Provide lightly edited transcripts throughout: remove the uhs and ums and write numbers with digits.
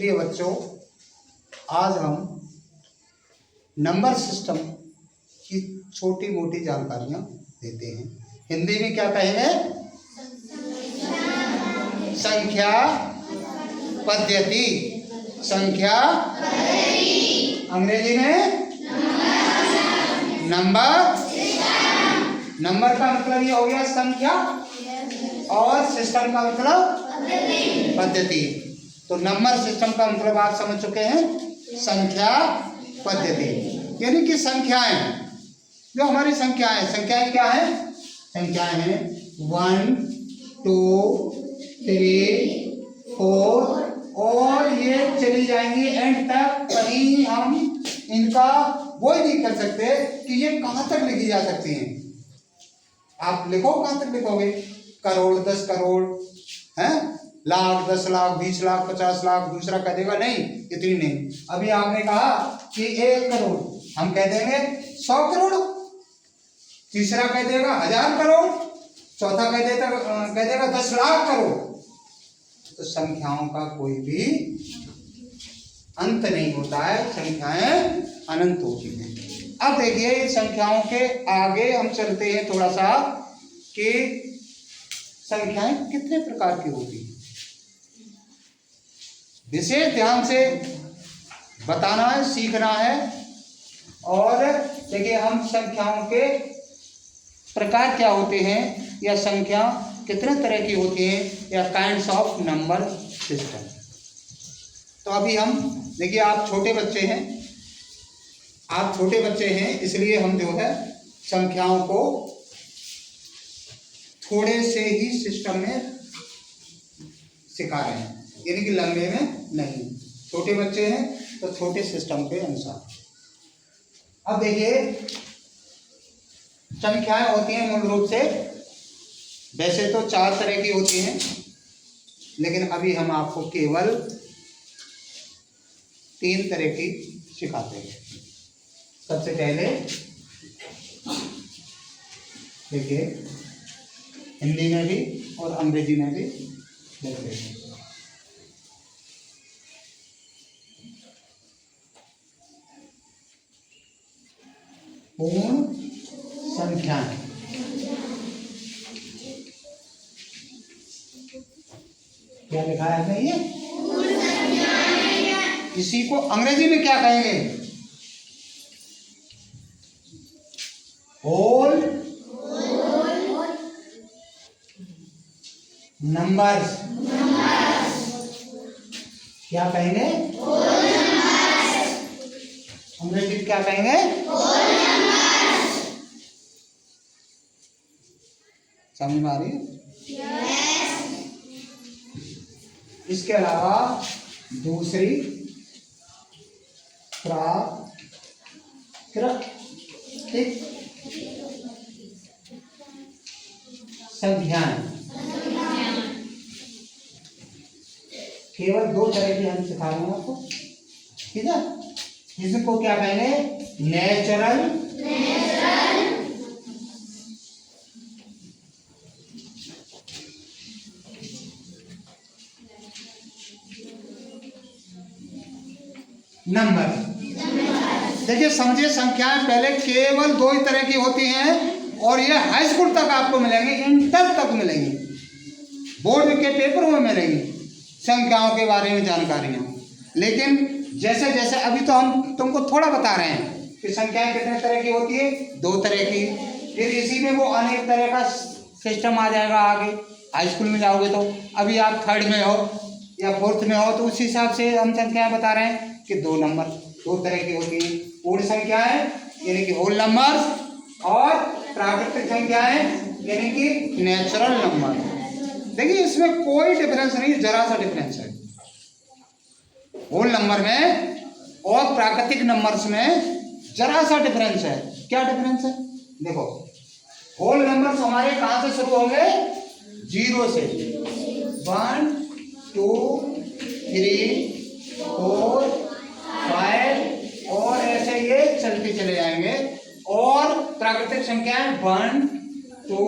प्रिय बच्चों, आज हम नंबर सिस्टम की छोटी मोटी जानकारियां देते हैं। हिंदी में क्या कहेंगे? संख्या पद्धति। संख्या अंग्रेजी में नंबर। नंबर का मतलब ये हो गया संख्या और सिस्टम का मतलब पद्धति। तो नंबर सिस्टम का मतलब आप समझ चुके हैं, संख्या पद्धति यानी कि संख्याएं, जो हमारी संख्याएं क्या है? संख्याएं हैं 1 2 3 4 और ये चली जाएंगी एंड तक। कहीं हम इनका वो ही नहीं कर सकते कि ये कहां तक लिखी जा सकती हैं। आप लिखो, कहां तक लिखोगे? करोड़, 10 करोड़, हैं, लाख, 10 लाख, 20 लाख, 50 लाख। दूसरा कह देगा नहीं, इतनी नहीं। अभी आपने कहा कि 1 करोड़, हम कह देंगे 100 करोड़। तीसरा कह देगा 1000 करोड़। चौथा कह देगा 10 लाख करोड़। तो संख्याओं का कोई भी अंत नहीं होता है, संख्याएं अनंत होती हैं। अब देखिए संख्याओं के आगे हम चलते हैं थोड़ा सा कि संख्याएं कितने प्रकार की होती हैं। विशेष ध्यान से बताना है, सीखना है। और देखिए हम संख्याओं के प्रकार क्या होते हैं या संख्या कितने तरह की होती हैं या काइंड्स ऑफ नंबर सिस्टम। तो अभी हम देखिए, आप छोटे बच्चे हैं, इसलिए हम जो है संख्याओं को थोड़े से ही सिस्टम में सिखा रहे हैं, यानी कि लंबे में नहीं। छोटे बच्चे हैं तो छोटे सिस्टम के अनुसार। अब देखिए संख्याएं होती हैं मूल रूप से, वैसे तो 4 तरह की होती हैं, लेकिन अभी हम आपको केवल 3 तरह की सिखाते हैं। सबसे पहले देखिए, हिंदी में भी और अंग्रेजी में भी लिख रहे हैं। पूर्ण संख्याएं। क्या लिखा है आपने? ये इसी को अंग्रेजी में क्या कहेंगे? Whole numbers. क्या कहेंगे? अंग्रेजी में क्या कहेंगे? समझ में आ रही है? इसके अलावा दूसरी प्राकृतिक संख्याएं। केवल 2 तरह की हम सिखा रहे हैं आपको, ठीक है? इसको क्या कहेंगे? Natural number. देखिए समझिए, संख्याएं पहले केवल 2 ही तरह की होती हैं और ये हाई स्कूल तक आपको मिलेंगे, इंटर तक मिलेंगी, बोर्ड के पेपरों में मिलेंगी संख्याओं के बारे में जानकारियां। लेकिन जैसे जैसे अभी तो हम तुमको थोड़ा बता रहे हैं कि संख्याएं कितने तरह की होती है, 2 तरह की। फिर इसी में वो अनेक तरह का सिस्टम आ जाएगा आगे, हाई स्कूल में जाओगे तो। अभी आप 3rd में हो या 4th में हो, तो उस हिसाब से हम संख्याएं बता रहे हैं कि 2 तरह की होती हैं। पूर्ण संख्याएं यानी कि होल नंबर्स, और प्राकृतिक संख्याएं यानी कि नेचुरल नंबर। देखिए इसमें कोई डिफरेंस नहीं, जरा सा डिफरेंस है होल नंबर में और प्राकृतिक नंबर्स में, जरा सा डिफरेंस है। क्या डिफरेंस है? देखो, होल नंबर्स हमारे कहां से शुरू होंगे? 0 से। 1 2 3 4 5 और ऐसे ये चलते चले जाएंगे। और प्राकृतिक संख्याएं 1 2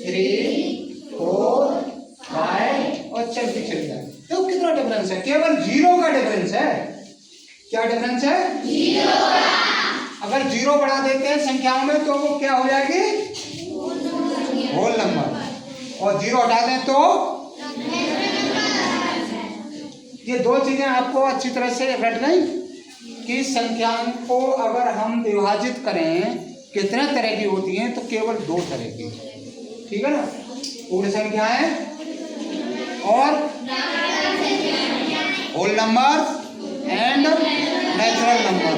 3 4 5 और चलती चली जाएंगे। तो कितना डिफरेंस है? केवल 0 का डिफरेंस है। क्या डिफरेंस है? 0 का। अगर 0 बढ़ा देते हैं संख्याओं में तो वो क्या हो जाएगी? Whole number. और 0 हटा दें तो ये दो चीजें आपको अच्छी तरह से रट गई कि संख्याओं को अगर हम विभाजित करें कितने तरह की होती हैं तो केवल 2 तरह की। ठीक है ना? पूर्ण संख्याएं और whole number and natural number.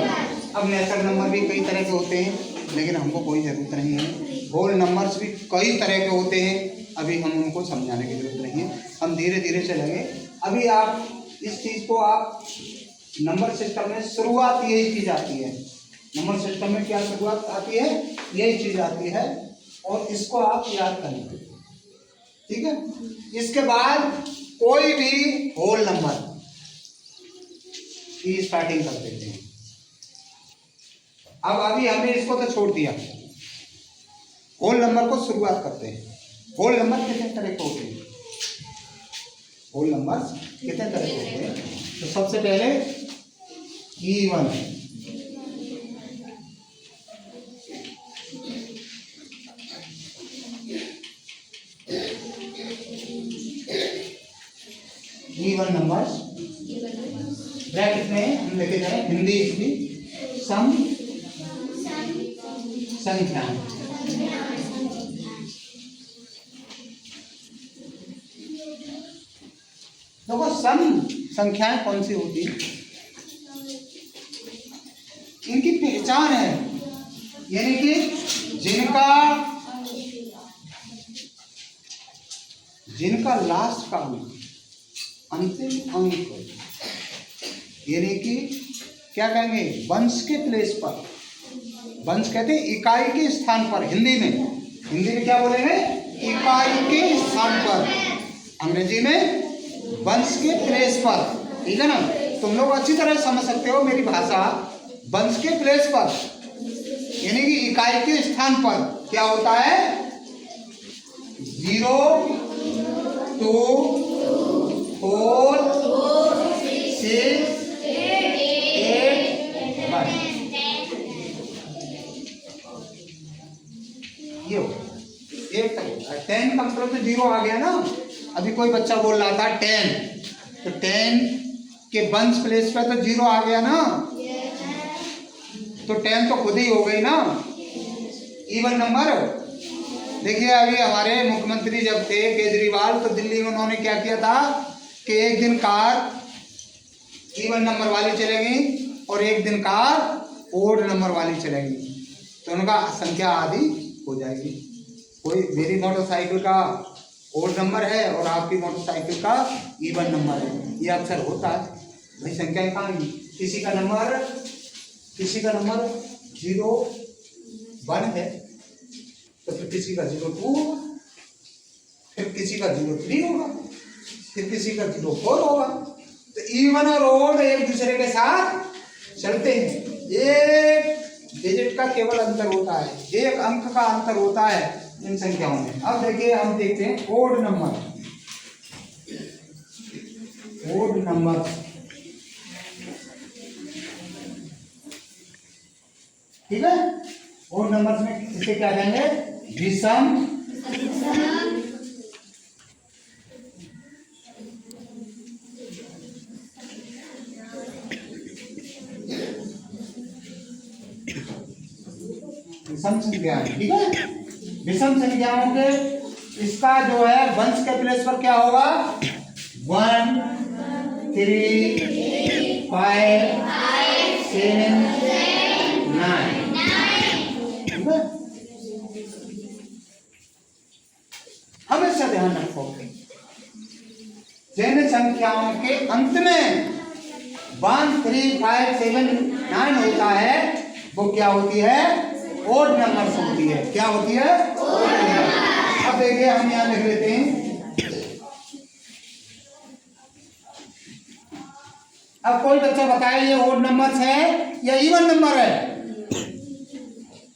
अब नेचुरल नंबर भी कई तरह के होते हैं लेकिन हमको कोई ज़रूरत नहीं है। होल नंबर्स भी कई तरह के होते हैं, अभी हम उनको समझाने की जरूरत नहीं है, हम धीरे धीरे चलेंगे। अभी आप इस चीज़ को आप नंबर सिस्टम में शुरुआत यही चीज़ आती है। नंबर सिस्टम में क्या शुरुआत आती है? यही चीज़ आती है और इसको आप याद करेंगे। ठीक है? इसके बाद कोई भी होल नंबर की स्टार्टिंग कर देते हैं। अब अभी हमने इसको तो छोड़ दिया, होल नंबर को शुरुआत करते हैं। होल नंबर कितने तरह के होते हैं? होल नंबर कितने तरह के होते हैं? तो सबसे पहले इवन, इवन नंबर्स ब्रैकेट में हम लेके जाए हिंदी इसकी सम संख्याएं। देखो सम संख्याएं कौन सी होती है, इनकी पहचान है, यानी कि जिनका लास्ट का अंतिम अंक, यानी कि क्या कहेंगे, वंश के प्लेस पर, वंश कहते हैं इकाई के स्थान पर। हिंदी में क्या बोलेंगे? इकाई के स्थान पर। अंग्रेजी में वंश के प्लेस पर। ठीक है ना? तुम लोग अच्छी तरह समझ सकते हो मेरी भाषा। वंश के प्लेस पर यानी कि इकाई के स्थान पर क्या होता है? 0, 2, 4, 6, 8, 1। ये हो 1 तक। 10 का मतलब तो 0 आ गया ना। अभी कोई बच्चा बोल रहा था 10, तो 10 के वंश प्लेस पे तो 0 आ गया ना, तो 10 तो खुद ही हो गई ना इवन नंबर। देखिए अभी हमारे मुख्यमंत्री जब थे केजरीवाल, तो दिल्ली में उन्होंने क्या किया था कि एक दिन कार इवन नंबर वाली चलेगी और एक दिन कार ओड नंबर वाली चलेगी, तो उनका संख्या आधी हो जाएगी। कोई मेरी मोटरसाइकिल का ओड नंबर है और आपकी मोटरसाइकिल का इवन नंबर है, ये अक्सर होता है भाई। संख्याएं कहाँ गई? किसी का नंबर 0, 1 है तो फिर किसी का 0, 2 होगा, फिर किसी का 0, 3 होगा, फिर किसी का 0, 4 होगा। तो इवन और ओड एक दूसरे के साथ चलते हैं। एक डिजिट का केवल अंतर होता है, एक अंक का अंतर होता है इन संख्याओं में। अब देखिए हम देखते हैं ओड नंबर। ठीक है? ओड नंबर्स में इसे क्या कहेंगे? विषम संख्याएं। ठीक है? विषम संख्याओं के इसका जो है वंश के प्लेस पर क्या होगा? 1, 3, 5, 7, 9। ठीक है? हमेशा ध्यान रखो जिन संख्याओं के अंत में 1, 3, 5, 7, 9 होता है वो क्या होती है? ओड नंबर्स होती है। क्या होती है? Odd number. अब देखिए हम यहाँ लिख लेते हैं। अब कोई बच्चा बताए ये ओड नंबर्स है या इवन नंबर है?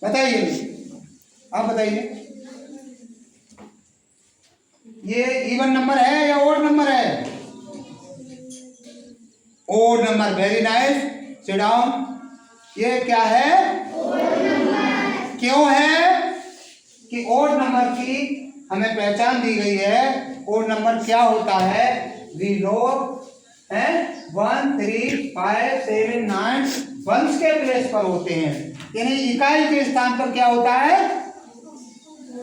बताइए, आप बताइए ये इवन नंबर है या ओड नंबर है? Odd number, very nice, sit down. ये क्या है? क्यों है कि ओड नंबर की हमें पहचान दी गई है। ओड नंबर क्या होता है? वी नो है 1 3 5 7 9 वंश के प्लेस पर होते हैं, यानी इकाई के स्थान पर क्या होता है?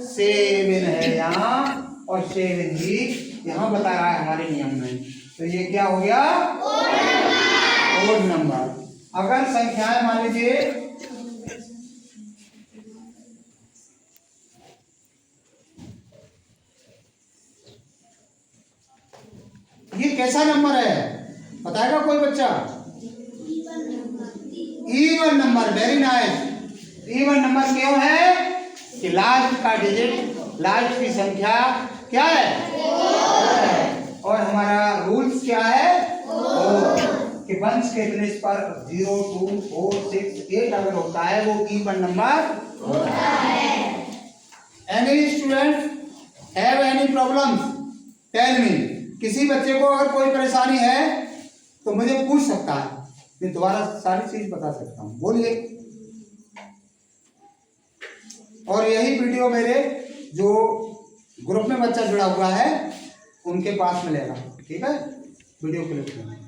7 है यहाँ, और 7 ही यहाँ बता रहा है हमारे नियम में। तो ये क्या हो गया? Odd number. अगर संख्याएं मान लीजिए ये कैसा नंबर है बताएगा कोई बच्चा? Even number, very nice. Even number क्यों है कि लास्ट का डिजिट, लास्ट की संख्या क्या है? और हमारा रूल्स क्या है? कि वंश के प्लेस पर 0 2 4 6 8 अगर होता है वो इवन नंबर होता है। Any student have any problems? Tell me. किसी बच्चे को अगर कोई परेशानी है तो मुझे पूछ सकता है, मैं दोबारा सारी चीज बता सकता हूँ, बोलिए। और यही वीडियो मेरे जो ग्रुप में बच्चा जुड़ा हुआ है उनके पास मिलेगा, ठीक है? वीडियो क्लिप में।